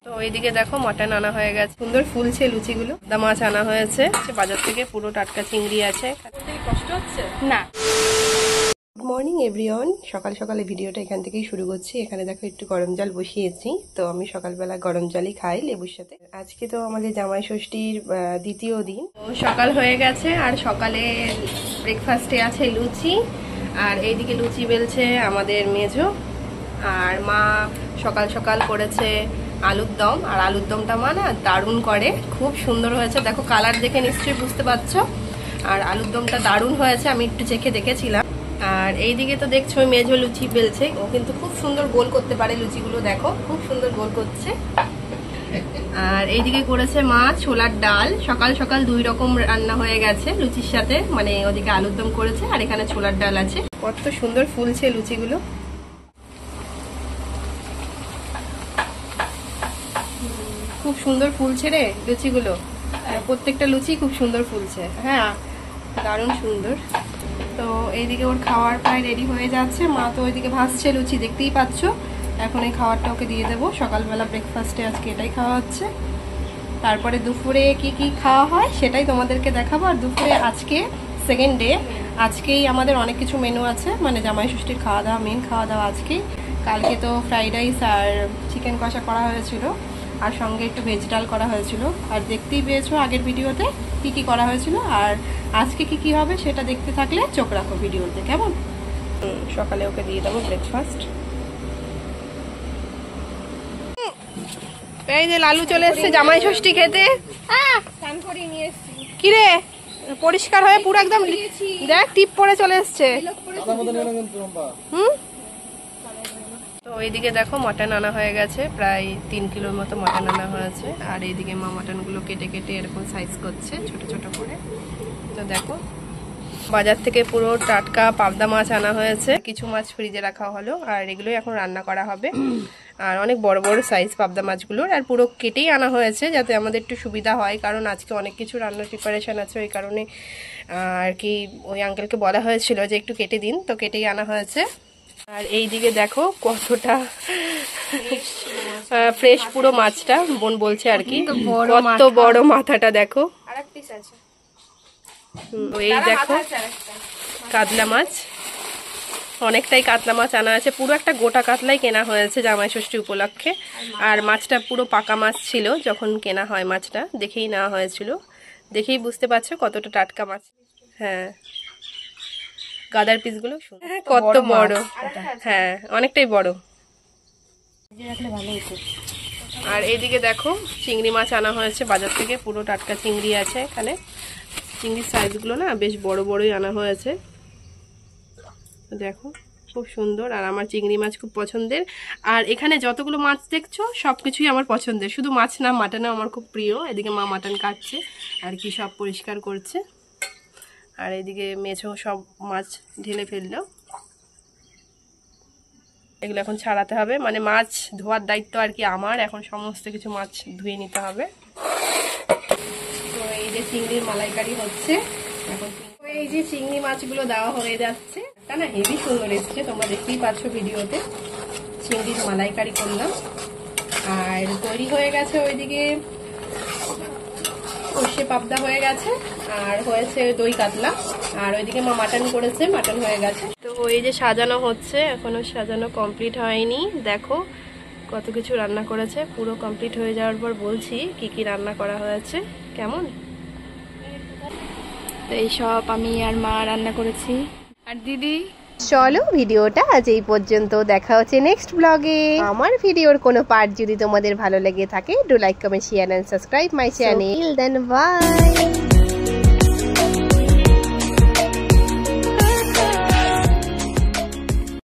তো এইদিকে দেখো মটন আনা হয়ে গেছে, সুন্দর ফুলছে লুচিগুলো। দা মাছ আনা হয়েছে বাজার থেকে, পুরো টাটকা চিংড়ি আছে। কষ্ট হচ্ছে না। গুড মর্নিং এভরিওয়ান, সকাল সকালে ভিডিওটা এখান থেকেই শুরু করছি। এখানে দেখো একটু গরম জল বসিয়েছি, তো আমি সকালবেলা গরম জলই খাই লেবুর সাথে। আজকে তো আমাদের জামাই ষষ্ঠীর দ্বিতীয় দিন, তো সকাল হয়ে গেছে। আর সকালে ব্রেকফাস্টে আছে লুচি, আর এইদিকে লুচি বেলছে আমাদের মেজো। আর মা সকাল সকাল করেছে আলুর দম, আর আলুর দমটা মা না দারুণ করে, খুব সুন্দর হয়েছে। দেখো কালার দেখে নিশ্চয়ই বুঝতে পারছো। আর আলুর দমটা দারুণ হয়েছে, আমি একটু চেখে দেখেছিলাম। আর এইদিকে তো দেখছো মেজো লুচি বেলছে, ও কিন্তু খুব সুন্দর গোল করতে পারে লুচিগুলো, দেখো খুব সুন্দর গোল করছে। আর এইদিকে করেছে মা ছোলার ডাল। সকাল সকাল দুই রকম রান্না হয়ে গেছে লুচির সাথে, মানে ওদিকে আলুর দম করেছে আর এখানে ছোলার ডাল আছে। কত সুন্দর ফুলছে লুচিগুলো, খুব সুন্দর ফুলছে রে লুচিগুলো। প্রত্যেকটা লুচি খুব সুন্দর ফুলছে, হ্যাঁ দারুণ সুন্দর। তো এইদিকে ওর খাওয়ার প্রায় রেডি হয়ে যাচ্ছে। মা তো ওইদিকে ভাজছে লুচি, দেখতেই পাচ্ছ। এখন এই খাবারটা ওকে দিয়ে দেবো। সকালবেলা ব্রেকফাস্টে আজকে এটাই খাওয়া হচ্ছে। তারপরে দুপুরে কি কি খাওয়া হয় সেটাই তোমাদেরকে দেখাবো। আর দুপুরে আজকে সেকেন্ড ডে, আজকেই আমাদের অনেক কিছু মেনু আছে, মানে জামাই ষষ্ঠীর খাওয়া দাওয়া, মেন খাওয়া দাওয়া আজকেই। কালকে তো ফ্রাইড রাইস আর চিকেন কষা করা হয়েছিল, আর সঙ্গে একটু ভেজ ডাল করা হয়েছিল। আর দেখতেই পেয়েছো আগের ভিডিওতে কি কি করা হয়েছিল। আর আজকে কি কি হবে সেটা দেখতে থাকলে চোখ রাখো ভিডিওতে, কেমন? সকালে ওকে দিয়ে দেবো ব্রেকফাস্ট। এই যে লালু চলে এসছে জামাই ষষ্ঠী খেতে। কিরে পরিষ্কার হয়ে পুরো একদম দেখ টিপ পরে চলে এসছে। তো এইদিকে দেখো মটন আনা হয়ে গেছে, প্রায় 3 কিলোর মতো মটন আনা হয়েছে। আর এইদিকে মা মটনগুলো কেটে কেটে এরকম সাইজ করছে ছোট ছোট করে। তো দেখো বাজার থেকে পুরো টাটকা পাবদা মাছ আনা হয়েছে, কিছু মাছ ফ্রিজে রাখা হলো, আর এগুলোই এখন রান্না করা হবে। আর অনেক বড় বড় সাইজ পাবদা মাছগুলোর, আর পুরো কেটেই আনা হয়েছে যাতে আমাদের একটু সুবিধা হয়, কারণ আজকে অনেক কিছু রান্নার প্রিপারেশন আছে। ওই কারণে আর কি ওই আঙ্কেলকে বলা হয়েছিল যে একটু কেটে দিন, তো কেটেই আনা হয়েছে। আর এইদিকে দেখো কতটা ফ্রেশ পুরো মাছটা, বোন বলছে আর কি কত বড় মাথাটা দেখো। এই দেখো কাতলা মাছ, অনেকটাই কাতলা মাছ আনা আছে, পুরো একটা গোটা কাতলাই কেনা হয়েছে জামাই ষষ্ঠী উপলক্ষে। আর মাছটা পুরো পাকা মাছ ছিল, যখন কেনা হয় মাছটা দেখেই নেওয়া হয়েছিল, দেখেই বুঝতে পারছো কতটা টাটকা মাছ। হ্যাঁ গাদার পিসগুলো কত বড়, হ্যাঁ অনেকটাই বড়। আর এইদিকে দেখো চিংড়ি মাছ আনা হয়েছে বাজার থেকে, পুরো টাটকা চিংড়ি আছে এখানে। চিংড়ির সাইজগুলো না বেশ বড় বড়ই আনা হয়েছে, দেখো খুব সুন্দর। আর আমার চিংড়ি মাছ খুব পছন্দের। আর এখানে যতগুলো মাছ দেখছো সবকিছুই আমার পছন্দের, শুধু মাছ না মাটনও আমার খুব প্রিয়। এদিকে মা মাটন কাটছে আর কি সব পরিষ্কার করছে। আর এদিকে মেছো সব মাছ ঢেলে ফেললো, এগুলো এখন ছাড়াতে হবে, মানে মাছ ধোয়ার দায়িত্ব আর কি আমার। এখন সমস্ত কিছু মাছ ধুয়ে নিতে হবে। তো এই যে চিংড়ির মালাইকারি হচ্ছে এখন। এই যে চিংড়ি মাছগুলো দেওয়া হয়ে যাচ্ছে, তা না হেভি সুন্দর এসছে, তোমরা দেখতেই পাচ্ছ ভিডিওতে। চিংড়ির মালাইকারি করলাম, আর তৈরি হয়ে গেছে ওইদিকে সর্ষে পাবদা হয়ে গেছে, আর হয়েছে দই কাতলা। আর ওইদিকে মা মাটন করেছে, মাটন হয়ে গেছে। তো এই যে সাজানো হচ্ছে, এখনো সাজানো কমপ্লিট হয়নি। দেখো কত কিছু রান্না করেছে, পুরো কমপ্লিট হয়ে যাওয়ার পর বলছি কি কি রান্না করা হয়েছে, কেমন? তো এই সব আমি আর মা রান্না করেছি, আর দিদি। চলো ভিডিওটা আজ এই পর্যন্ত, দেখা হচ্ছে নেক্সট ব্লগে। আমার ভিডিওর কোনো পার্ট যদি তোমাদের ভালো লেগে থাকে, do like, comment, share and subscribe my channel. Then by.